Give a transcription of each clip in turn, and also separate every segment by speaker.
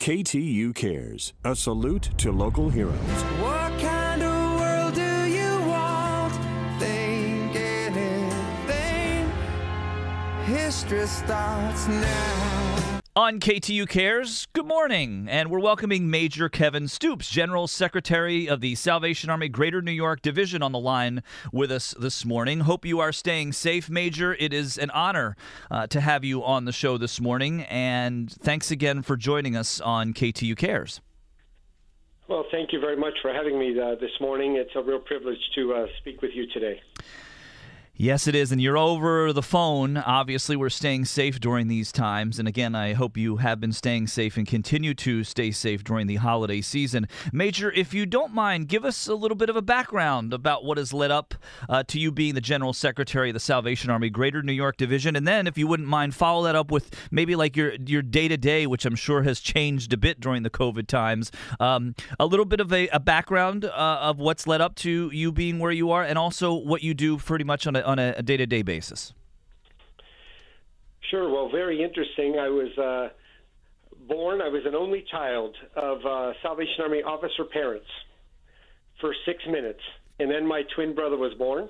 Speaker 1: KTU Cares, a salute to local heroes.
Speaker 2: What kind of world do you want? Think anything. History starts now.
Speaker 3: On KTU Cares, good morning, and we're welcoming Major Kevin Stoops, General Secretary of the Salvation Army Greater New York Division, on the line with us this morning. Hope you are staying safe, Major. It is an honor to have you on the show this morning, and thanks again for joining us on KTU Cares.
Speaker 4: Well, thank you very much for having me this morning. It's a real privilege to speak with you today.
Speaker 3: Yes, it is, and you're over the phone. Obviously, we're staying safe during these times, and again, I hope you have been staying safe and continue to stay safe during the holiday season. Major, if you don't mind, give us a little bit of a background about what has led up to you being the General Secretary of the Salvation Army Greater New York Division, and then, if you wouldn't mind, follow that up with maybe like your day-to-day, which I'm sure has changed a bit during the COVID times. A little bit of a background of what's led up to you being where you are, and also what you do pretty much on a day-to-day basis.
Speaker 4: Sure. Well, very interesting. I was an only child of Salvation Army officer parents for 6 minutes. And then my twin brother was born.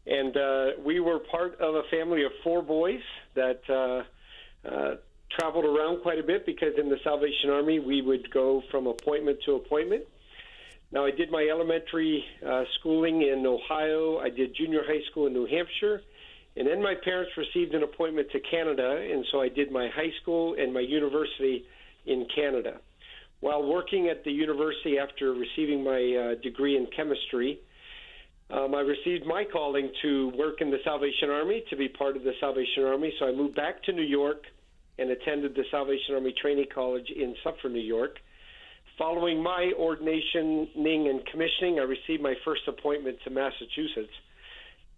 Speaker 4: And we were part of a family of 4 boys that traveled around quite a bit, because in the Salvation Army we would go from appointment to appointment. Now, I did my elementary schooling in Ohio. I did junior high school in New Hampshire. And then my parents received an appointment to Canada, and so I did my high school and my university in Canada. While working at the university after receiving my degree in chemistry, I received my calling to work in the Salvation Army, to be part of the Salvation Army. So I moved back to New York and attended the Salvation Army Training College in Suffern, New York. Following my ordinationing and commissioning, I received my first appointment to Massachusetts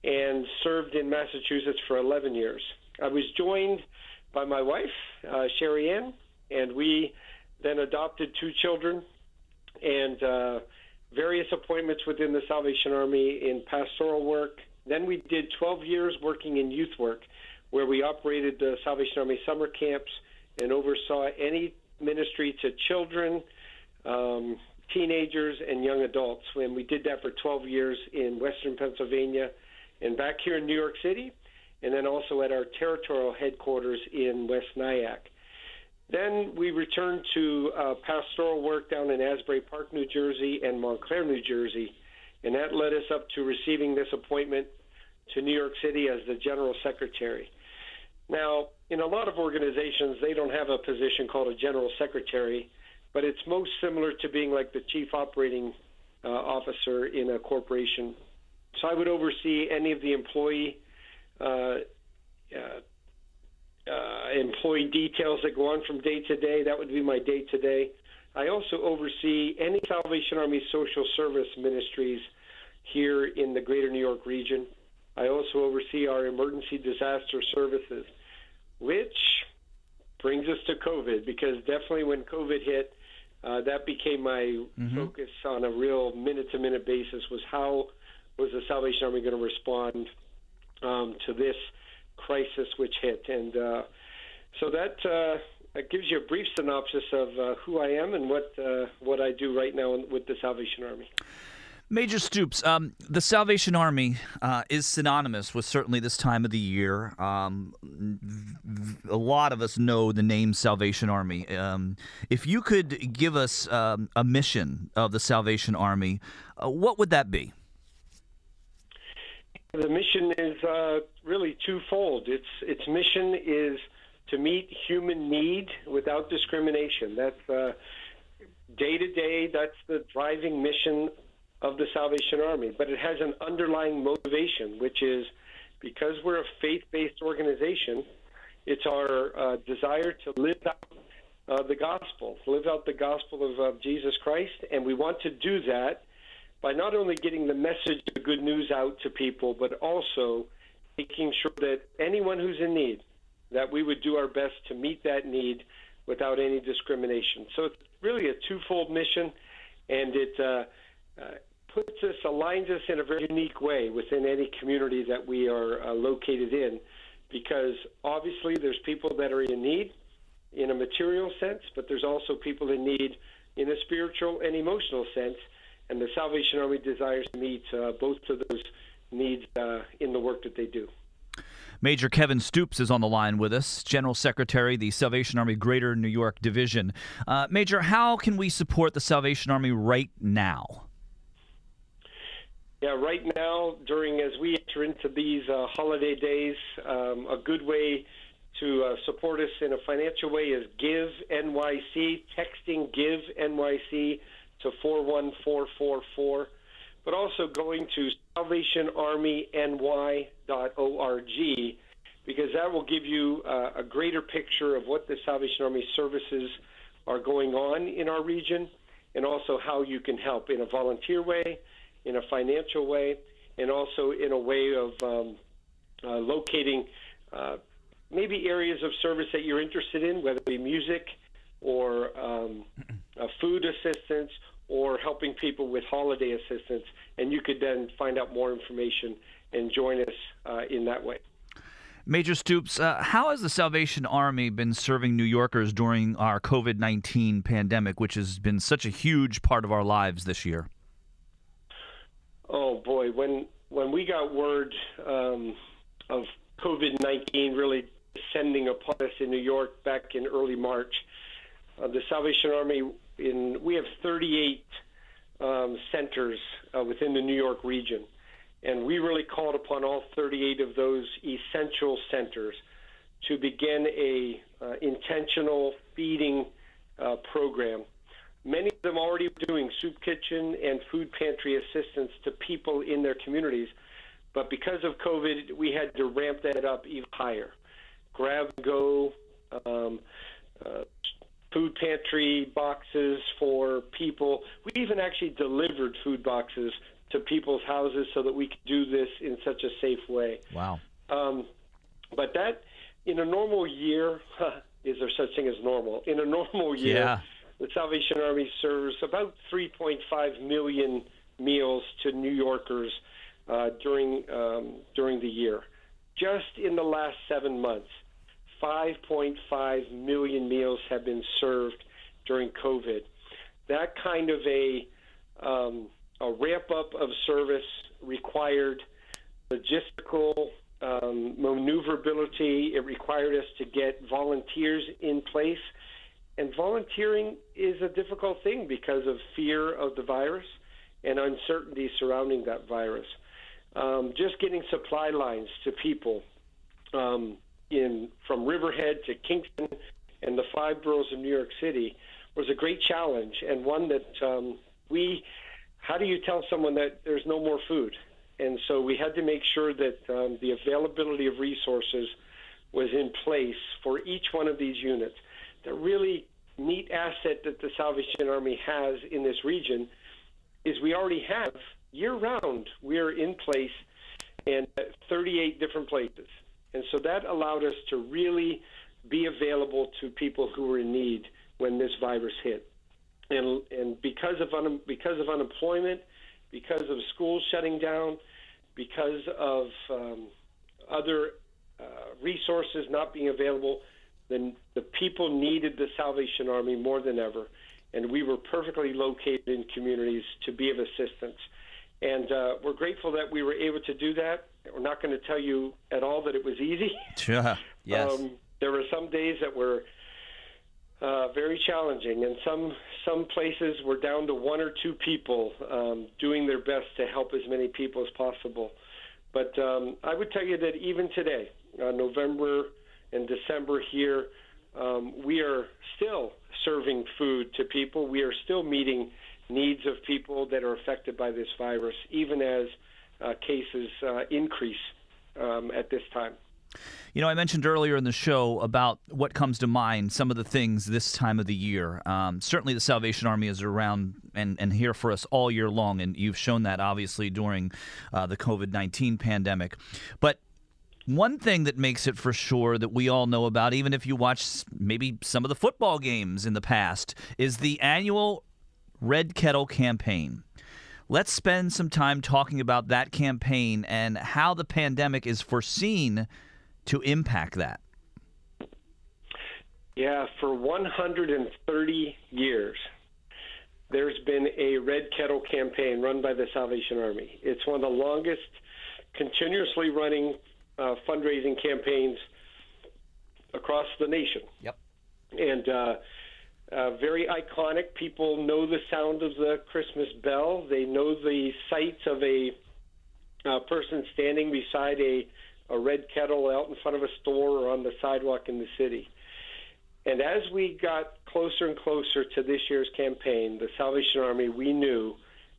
Speaker 4: and served in Massachusetts for 11 years. I was joined by my wife, Sherry Ann, and we then adopted 2 children and various appointments within the Salvation Army in pastoral work. Then we did 12 years working in youth work, where we operated the Salvation Army summer camps and oversaw any ministry to children, teenagers, and young adults. And we did that for 12 years in Western Pennsylvania and back here in New York City, and then also at our territorial headquarters in West Nyack. Then we returned to pastoral work down in Asbury Park, New Jersey, and Montclair, New Jersey, and that led us up to receiving this appointment to New York City as the General Secretary. Now, in a lot of organizations, they don't have a position called a General Secretary, but it's most similar to being like the chief operating officer in a corporation. So I would oversee any of the employee details that go on from day to day. That would be my day to day. I also oversee any Salvation Army social service ministries here in the Greater New York region. I also oversee our emergency disaster services, which brings us to COVID, because definitely when COVID hit, that became my focus on a real minute-to-minute basis, was how was the Salvation Army going to respond to this crisis which hit. And so that gives you a brief synopsis of who I am and what I do right now with the Salvation Army.
Speaker 3: Major Stoops, the Salvation Army is synonymous with certainly this time of the year. A lot of us know the name Salvation Army. If you could give us a mission of the Salvation Army, what would that be?
Speaker 4: The mission is really twofold. Its mission is to meet human need without discrimination. That's day to day. That's the driving mission of the Salvation Army. But it has an underlying motivation, which is, because we're a faith-based organization, it's our desire to live out the gospel, of Jesus Christ, and we want to do that by not only getting the message, the good news out to people, but also making sure that anyone who's in need, that we would do our best to meet that need without any discrimination. So it's really a twofold mission, and it aligns us in a very unique way within any community that we are located in, because obviously there's people that are in need, in a material sense, but there's also people in need in a spiritual and emotional sense, and the Salvation Army desires to meet both of those needs in the work that they do.
Speaker 3: Major Kevin Stoops is on the line with us, General Secretary, the Salvation Army Greater New York Division. Major, how can we support the Salvation Army right now?
Speaker 4: Yeah, right now, as we enter into these holiday days, a good way to support us in a financial way is Give NYC, texting Give NYC to 41444, but also going to salvationarmyny.org, because that will give you a greater picture of what the Salvation Army services are going on in our region, and also how you can help in a volunteer way, in a financial way, and also in a way of locating maybe areas of service that you're interested in, whether it be music or food assistance or helping people with holiday assistance. And you could then find out more information and join us in that way.
Speaker 3: Major Stoops, how has the Salvation Army been serving New Yorkers during our COVID-19 pandemic, which has been such a huge part of our lives this year?
Speaker 4: Oh, boy. When we got word of COVID-19 really descending upon us in New York back in early March, the Salvation Army, we have 38 centers within the New York region, and we really called upon all 38 of those essential centers to begin a intentional feeding program. Many of them already doing soup kitchen and food pantry assistance to people in their communities, but because of COVID, we had to ramp that up even higher. Grab and go, food pantry boxes for people. We even actually delivered food boxes to people's houses so that we could do this in such a safe way.
Speaker 3: Wow.
Speaker 4: But that, in a normal year, is there such thing as normal? In a normal year, the Salvation Army serves about 3.5 million meals to New Yorkers during the year. Just in the last 7 months, 5.5 million meals have been served during COVID. That kind of a ramp-up of service required logistical maneuverability. It required us to get volunteers in place. And volunteering is a difficult thing because of fear of the virus and uncertainty surrounding that virus. Just getting supply lines to people from Riverhead to Kingston and the 5 boroughs of New York City was a great challenge, and one that how do you tell someone that there's no more food? And so we had to make sure that the availability of resources was in place for each one of these units. The really neat asset that the Salvation Army has in this region is we already have year-round. We're in place in 38 different places. And so that allowed us to really be available to people who were in need when this virus hit. And because of unemployment, because of schools shutting down, because of other resources not being available, then the people needed the Salvation Army more than ever. And we were perfectly located in communities to be of assistance. And we're grateful that we were able to do that. We're not going to tell you at all that it was easy.
Speaker 3: Sure. Yes.
Speaker 4: There were some days that were very challenging, and some places were down to 1 or 2 people doing their best to help as many people as possible. But I would tell you that even today, November and December here, we are still serving food to people. We are still meeting needs of people that are affected by this virus, even as cases increase at this time.
Speaker 3: You know, I mentioned earlier in the show about what comes to mind, some of the things this time of the year. Certainly the Salvation Army is around and here for us all year long, and you've shown that obviously during the COVID-19 pandemic. But one thing that makes it for sure that we all know about, even if you watch maybe some of the football games in the past, is the annual Red Kettle campaign. Let's spend some time talking about that campaign and how the pandemic is foreseen to impact that.
Speaker 4: Yeah, for 130 years, there's been a Red Kettle campaign run by the Salvation Army. It's one of the longest continuously running fundraising campaigns across the nation.
Speaker 3: Yep.
Speaker 4: And very iconic. People know the sound of the Christmas bell. They know the sights of a person standing beside a red kettle out in front of a store or on the sidewalk in the city. And as we got closer and closer to this year's campaign, the Salvation Army, we knew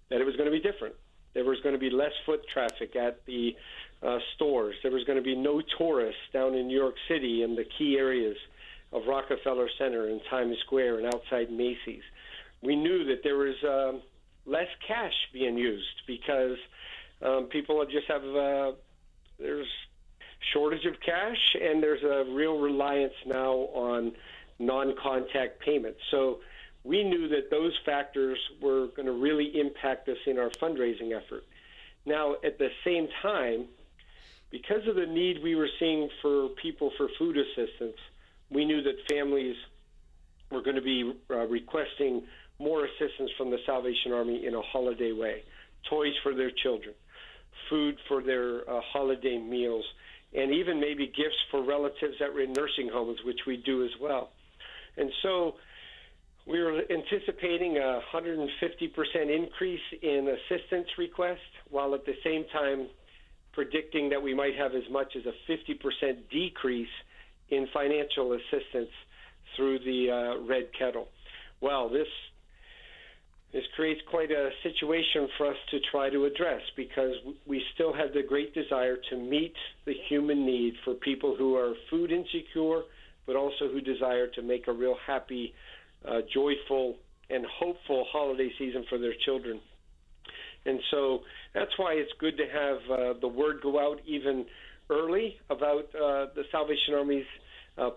Speaker 4: that it was going to be different. There was going to be less foot traffic at the stores. There was going to be no tourists down in New York City in the key areas of Rockefeller Center and Times Square and outside Macy's. We knew that there was less cash being used because people just have there's shortage of cash, and there's a real reliance now on non-contact payments. So we knew that those factors were going to really impact us in our fundraising effort. Now, at the same time, because of the need we were seeing for people for food assistance, we knew that families were going to be requesting more assistance from the Salvation Army in a holiday way. Toys for their children, food for their holiday meals, and even maybe gifts for relatives that were in nursing homes, which we do as well. And so we were anticipating a 150% increase in assistance requests, while at the same time predicting that we might have as much as a 50% decrease in financial assistance through the Red Kettle. Well, this creates quite a situation for us to try to address, because we still have the great desire to meet the human need for people who are food insecure, but also who desire to make a real happy, joyful, and hopeful holiday season for their children. And so that's why it's good to have the word go out even early about the Salvation Army's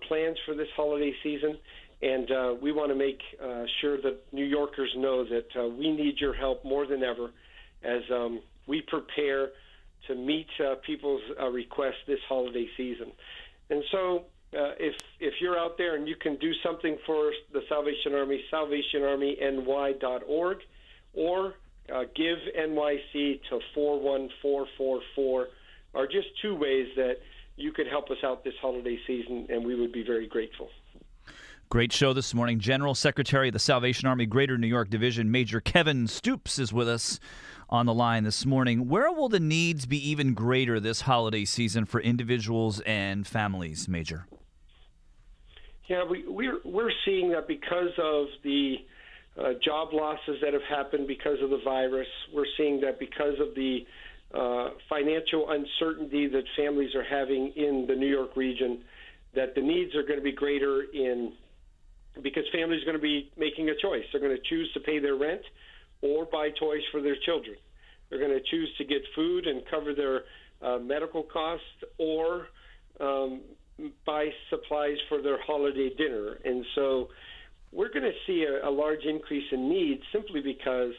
Speaker 4: plans for this holiday season. And we want to make sure that New Yorkers know that we need your help more than ever as we prepare to meet people's requests this holiday season. And so if you're out there and you can do something for the Salvation Army, salvationarmyny.org, or give NYC to 41444 are just two ways that you could help us out this holiday season, and we would be very grateful.
Speaker 3: Great show this morning. General Secretary of the Salvation Army Greater New York Division, Major Kevin Stoops, is with us on the line this morning. Where will the needs be even greater this holiday season for individuals and families, Major?
Speaker 4: Yeah, we're seeing that because of the job losses that have happened because of the virus. We're seeing that because of the financial uncertainty that families are having in the New York region, that the needs are going to be greater because families are going to be making a choice. They're going to choose to pay their rent or buy toys for their children. They're going to choose to get food and cover their medical costs, or buy supplies for their holiday dinner. And so we're going to see a large increase in needs simply because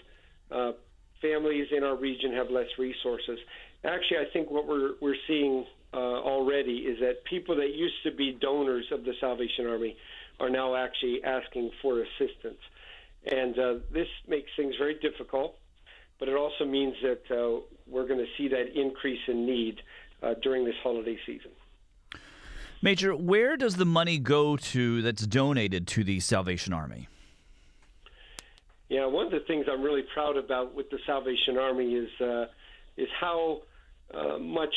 Speaker 4: families in our region have less resources. Actually, I think what we're seeing already is that people that used to be donors of the Salvation Army are now actually asking for assistance. And this makes things very difficult, but it also means that we're going to see that increase in need during this holiday season.
Speaker 3: Major, where does the money go to that's donated to the Salvation Army?
Speaker 4: Yeah, one of the things I'm really proud about with the Salvation Army is how much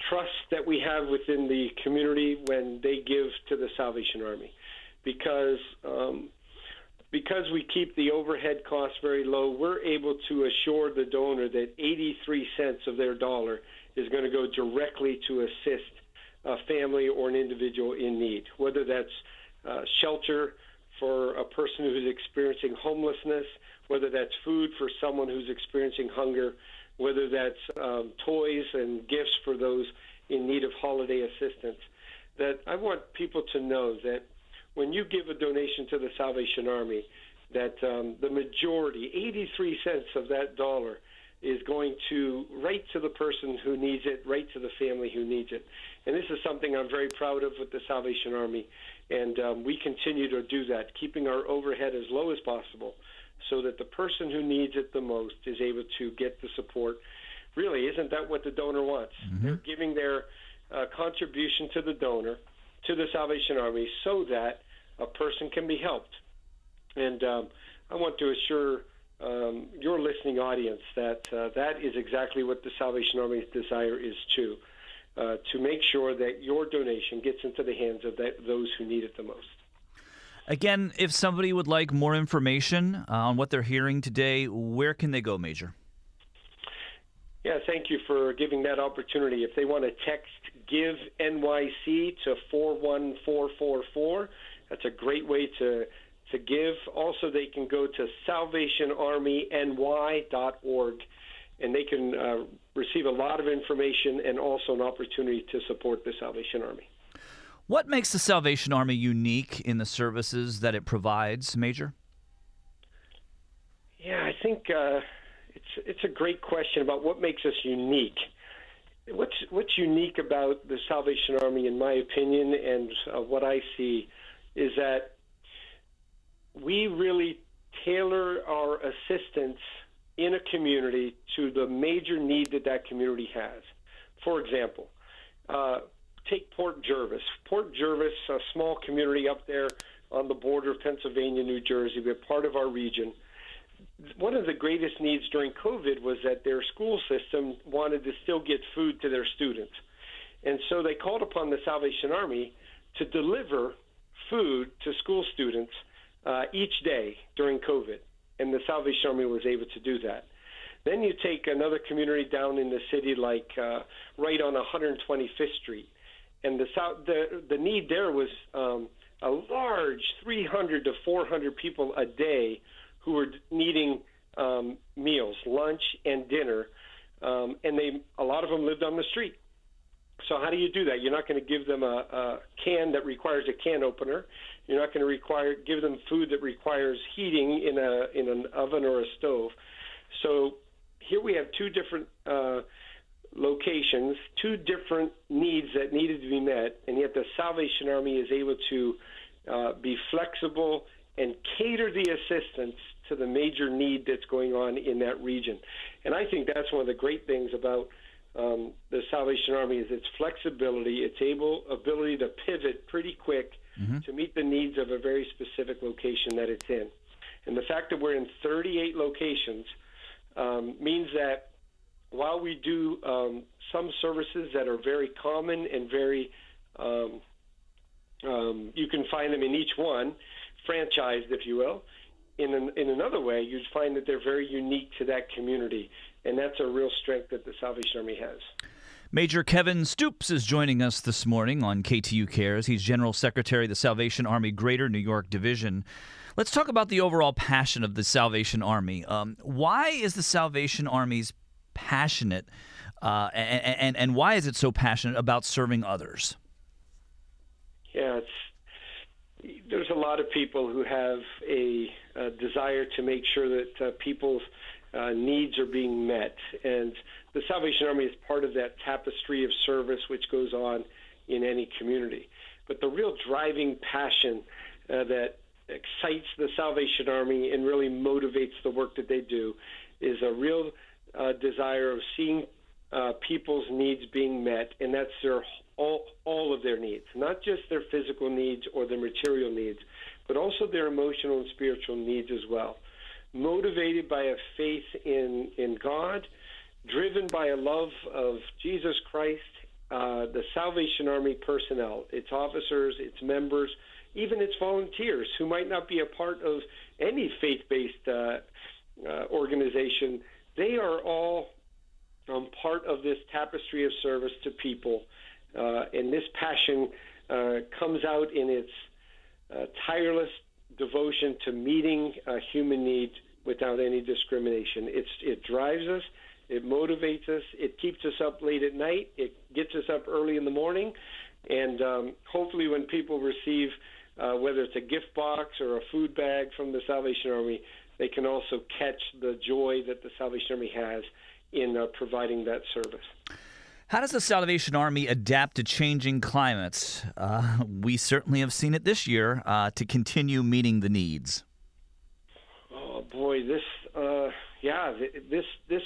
Speaker 4: trust that we have within the community when they give to the Salvation Army, because we keep the overhead costs very low. We're able to assure the donor that 83 cents of their dollar is going to go directly to assist a family or an individual in need, whether that's shelter for a person who's experiencing homelessness, whether that's food for someone who's experiencing hunger, whether that's toys and gifts for those in need of holiday assistance. That I want people to know that when you give a donation to the Salvation Army, that the majority, 83 cents of that dollar, is going right to the person who needs it, right to the family who needs it. And this is something I'm very proud of with the Salvation Army, And we continue to do that, keeping our overhead as low as possible so that the person who needs it the most is able to get the support. Really, isn't that what the donor wants? Mm-hmm. They're giving their contribution to the donor, to the Salvation Army, so that a person can be helped. And I want to assure your listening audience that that is exactly what the Salvation Army's desire is to make sure that your donation gets into the hands of those who need it the most.
Speaker 3: Again, if somebody would like more information on what they're hearing today, where can they go, Major?
Speaker 4: Yeah, thank you for giving that opportunity. If they want to text GIVE NYC to 41444, that's a great way to give. Also, they can go to salvationarmyny.org, and they can receive a lot of information and also an opportunity to support the Salvation Army.
Speaker 3: What makes the Salvation Army unique in the services that it provides, Major?
Speaker 4: Yeah, I think it's a great question about what makes us unique. What's unique about the Salvation Army, in my opinion, and what I see, is that we really tailor our assistance in a community to the major need that community has. For example, take Port Jervis. Port Jervis, a small community up there on the border of Pennsylvania, New Jersey, they're part of our region. One of the greatest needs during COVID was that their school system wanted to still get food to their students. And so they called upon the Salvation Army to deliver food to school students each day during COVID. And the Salvation Army was able to do that. Then you take another community down in the city, like right on 125th Street. And the need there was a large 300 to 400 people a day who were needing meals, lunch and dinner, and a lot of them lived on the street. So how do you do that? You're not going to give them a can that requires a can opener. You're not going to give them food that requires heating in an oven or a stove. So here we have two different locations, two different needs that needed to be met, and yet the Salvation Army is able to be flexible and cater the assistance to the major need that's going on in that region. And I think that's one of the great things about the Salvation Army is its flexibility, its ability to pivot pretty quick to meet the needs of a very specific location that it's in. And the fact that we're in 38 locations means that while we do some services that are very common and very, you can find them in each one, franchised, if you will, in another way, you'd find that they're very unique to that community. And that's a real strength that the Salvation Army has.
Speaker 3: Major Kevin Stoops is joining us this morning on KTU Cares. He's General Secretary of the Salvation Army Greater New York Division. Let's talk about the overall passion of the Salvation Army. Why is the Salvation Army's passionate, and why is it so passionate about serving others?
Speaker 4: Yeah, there's a lot of people who have a desire to make sure that people's needs are being met. And the Salvation Army is part of that tapestry of service which goes on in any community. But the real driving passion that excites the Salvation Army and really motivates the work that they do is a real desire of seeing people's needs being met, and that's all of their needs, not just their physical needs or their material needs, but also their emotional and spiritual needs as well. Motivated by a faith in God, driven by a love of Jesus Christ, the Salvation Army personnel, its officers, its members, even its volunteers who might not be a part of any faith-based organization, they are all part of this tapestry of service to people. And this passion comes out in its tireless devotion to meeting human needs without any discrimination. It drives us, it motivates us, it keeps us up late at night, it gets us up early in the morning, and hopefully when people receive, whether it's a gift box or a food bag from the Salvation Army, they can also catch the joy that the Salvation Army has in providing that service.
Speaker 3: How does the Salvation Army adapt to changing climates? We certainly have seen it this year to continue meeting the needs.
Speaker 4: Oh boy, this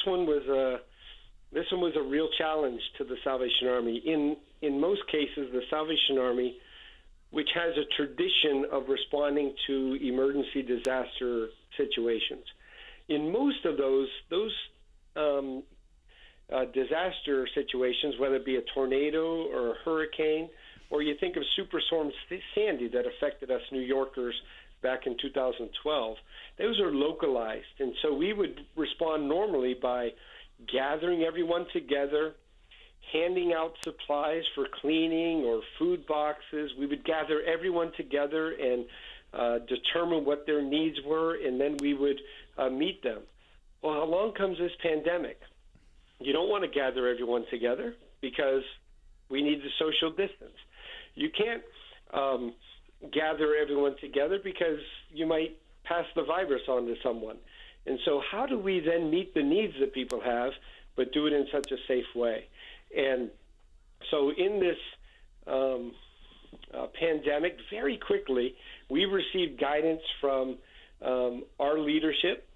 Speaker 4: one was a real challenge to the Salvation Army. In most cases, the Salvation Army, which has a tradition of responding to emergency disaster situations, in most of those disaster situations, whether it be a tornado or a hurricane, or you think of Superstorm Sandy that affected us New Yorkers back in 2012, those are localized. And so we would respond normally by gathering everyone together, handing out supplies for cleaning or food boxes. We would gather everyone together and determine what their needs were, and then we would meet them. Well, along comes this pandemic. You don't want to gather everyone together because we need the social distance. You can't gather everyone together because you might pass the virus on to someone. And so how do we then meet the needs that people have, but do it in such a safe way? And so in this pandemic, very quickly, we received guidance from our leadership,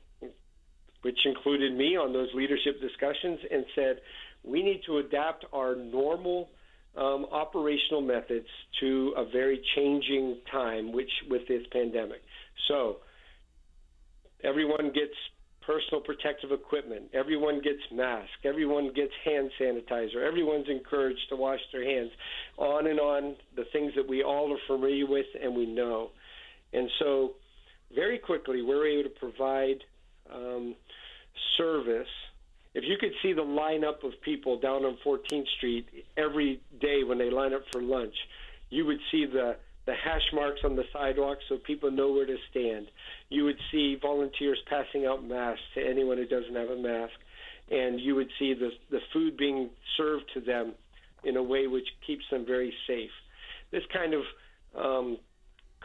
Speaker 4: which included me on those leadership discussions, and said we need to adapt our normal operational methods to a very changing time, which with this pandemic. So everyone gets personal protective equipment, everyone gets masks, everyone gets hand sanitizer, everyone's encouraged to wash their hands, on and on, the things that we all are familiar with and we know. And so very quickly we're able to provide service. If you could see the lineup of people down on 14th Street every day when they line up for lunch, you would see the hash marks on the sidewalk so people know where to stand. You would see volunteers passing out masks to anyone who doesn't have a mask, and you would see the food being served to them in a way which keeps them very safe. This kind of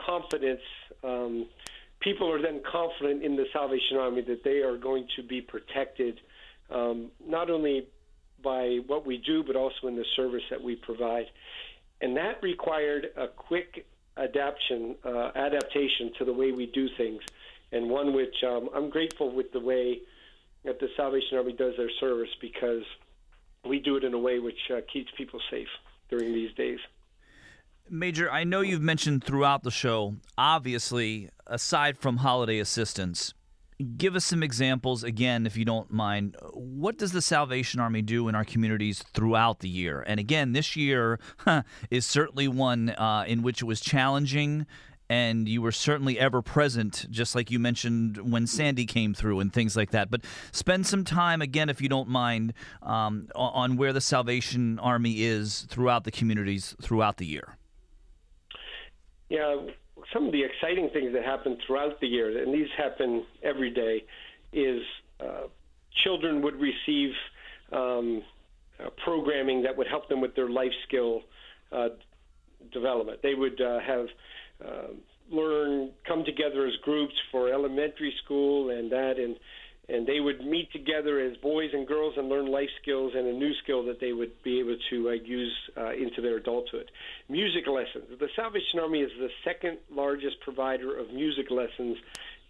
Speaker 4: confidence, people are then confident in the Salvation Army that they are going to be protected not only by what we do, but also in the service that we provide. And that required a quick adaptation to the way we do things, and one which I'm grateful with the way that the Salvation Army does their service, because we do it in a way which keeps people safe during these days.
Speaker 3: Major, I know you've mentioned throughout the show, obviously, aside from holiday assistance, give us some examples, again, if you don't mind. What does the Salvation Army do in our communities throughout the year? And again, this year is certainly one in which it was challenging, and you were certainly ever present, just like you mentioned when Sandy came through and things like that. But spend some time, again, if you don't mind, on where the Salvation Army is throughout the communities throughout the year.
Speaker 4: Yeah, some of the exciting things that happen throughout the year, and these happen every day, is children would receive programming that would help them with their life skill development. They would come together as groups for elementary school and they would meet together as boys and girls and learn life skills and a new skill that they would be able to use into their adulthood. Music lessons. The Salvation Army is the second largest provider of music lessons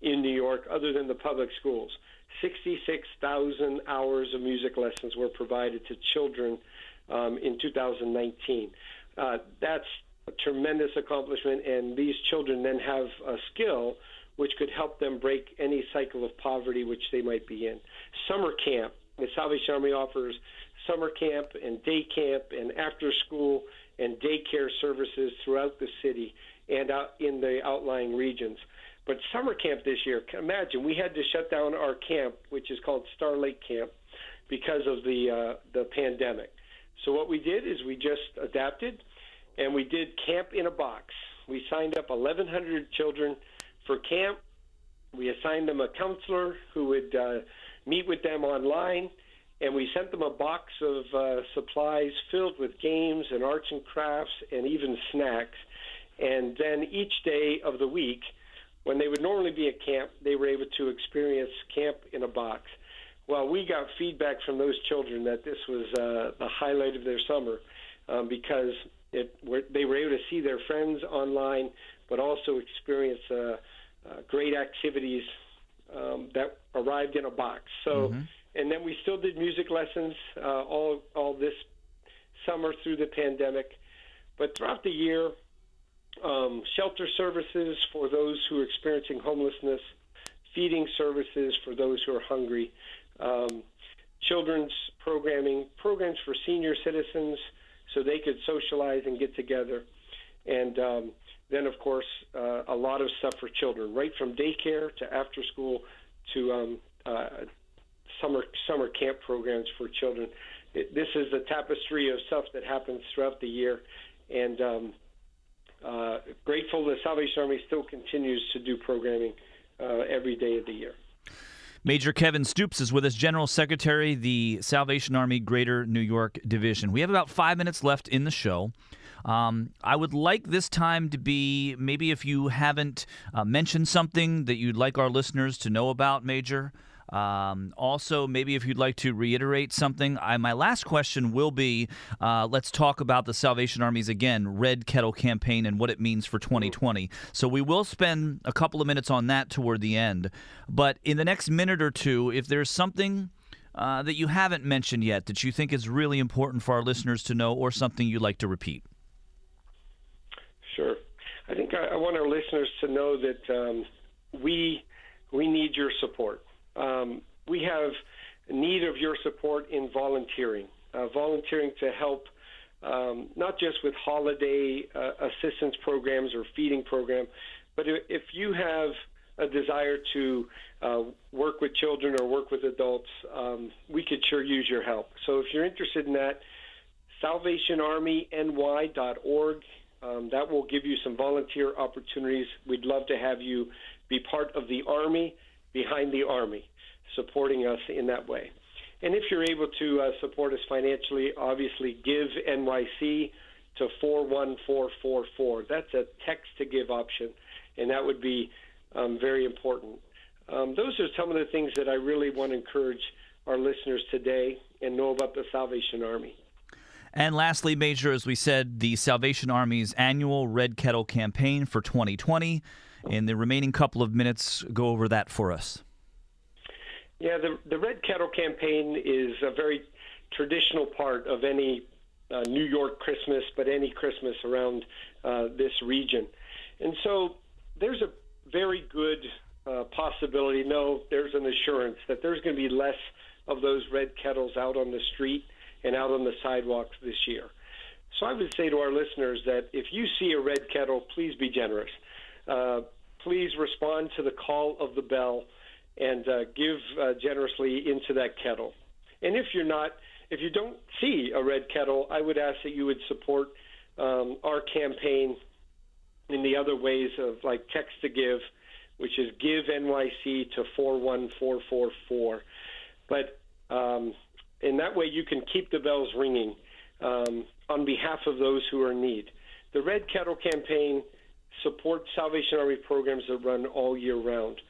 Speaker 4: in New York, other than the public schools. 66,000 hours of music lessons were provided to children in 2019. That's a tremendous accomplishment, and these children then have a skill which could help them break any cycle of poverty which they might be in. Summer camp. The Salvation Army offers summer camp and day camp and after school and daycare services throughout the city and out in the outlying regions. But summer camp this year, imagine, we had to shut down our camp, which is called Star Lake Camp, because of the pandemic. So what we did is we just adapted, and we did Camp in a Box. We signed up 1,100 children for camp. We assigned them a counselor who would meet with them online, and we sent them a box of supplies filled with games and arts and crafts and even snacks. And then each day of the week, when they would normally be at camp, they were able to experience Camp in a Box. Well, we got feedback from those children that this was the highlight of their summer because they were able to see their friends online, but also experience great activities that arrived in a box. So, and then we still did music lessons all this summer through the pandemic. But throughout the year, shelter services for those who are experiencing homelessness, feeding services for those who are hungry, children's programming, programs for senior citizens so they could socialize and get together, and then, of course, a lot of stuff for children, right from daycare to after school to summer camp programs for children. This is a tapestry of stuff that happens throughout the year, and grateful the Salvation Army still continues to do programming every day of the year.
Speaker 3: Major Kevin Stoops is with us, General Secretary, the Salvation Army Greater New York Division. We have about 5 minutes left in the show. I would like this time to be maybe if you haven't mentioned something that you'd like our listeners to know about, Major. Also, maybe if you'd like to reiterate something. My last question will be, let's talk about the Salvation Army's, again, Red Kettle campaign and what it means for 2020. So we will spend a couple of minutes on that toward the end. But in the next minute or two, if there's something that you haven't mentioned yet that you think is really important for our listeners to know or something you'd like to repeat.
Speaker 4: Sure. I think I want our listeners to know that we need your support. We have need of your support in volunteering to help not just with holiday assistance programs or feeding program, but if you have a desire to work with children or work with adults, we could sure use your help. So if you're interested in that, salvationarmyny.org, that will give you some volunteer opportunities. We'd love to have you be part of the Army behind the Army, supporting us in that way. And if you're able to support us financially, obviously give NYC to 41444. That's a text-to-give option, and that would be very important. Those are some of the things that I really want to encourage our listeners today and know about the Salvation Army.
Speaker 3: And lastly, Major, as we said, the Salvation Army's annual Red Kettle campaign for 2020. In the remaining couple of minutes, go over that for us.
Speaker 4: Yeah, the Red Kettle campaign is a very traditional part of any New York Christmas, but any Christmas around this region. And so there's a very good possibility, there's an assurance that there's going to be less of those red kettles out on the street and out on the sidewalks this year. So I would say to our listeners that if you see a red kettle, please be generous. Please respond to the call of the bell and give generously into that kettle. And if you don't see a red kettle, I would ask that you would support our campaign in the other ways of like text to give, which is give NYC to 41444. But in that way, you can keep the bells ringing on behalf of those who are in need. The Red Kettle campaign supports Salvation Army programs that run all year round.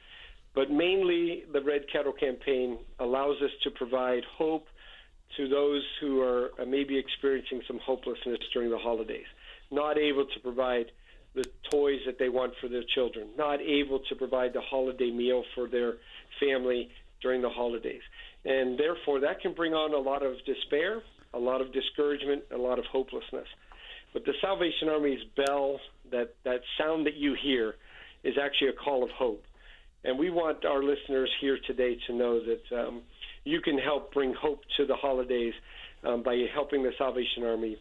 Speaker 4: But mainly, the Red Kettle campaign allows us to provide hope to those who are maybe experiencing some hopelessness during the holidays, not able to provide the toys that they want for their children, not able to provide the holiday meal for their family during the holidays. And therefore, that can bring on a lot of despair, a lot of discouragement, a lot of hopelessness. But the Salvation Army's bell, that sound that you hear, is actually a call of hope. And we want our listeners here today to know that you can help bring hope to the holidays by helping the Salvation Army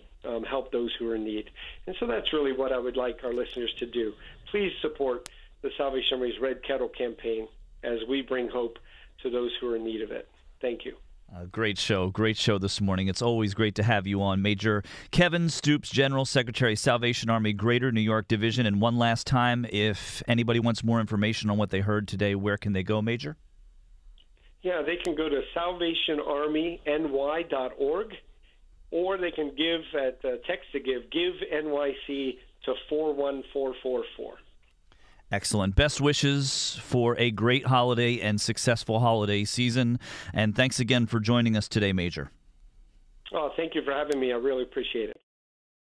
Speaker 4: help those who are in need. And so that's really what I would like our listeners to do. Please support the Salvation Army's Red Kettle campaign as we bring hope to those who are in need of it. Thank you.
Speaker 3: Great show this morning. It's always great to have you on. Major Kevin Stoops, General Secretary, Salvation Army Greater New York Division. And one last time, if anybody wants more information on what they heard today, where can they go, Major?
Speaker 4: Yeah, they can go to salvationarmyny.org, or they can give at text to give NYC to 41444.
Speaker 3: Excellent. Best wishes for a great holiday and successful holiday season. And thanks again for joining us today, Major.
Speaker 4: Oh, thank you for having me. I really appreciate it.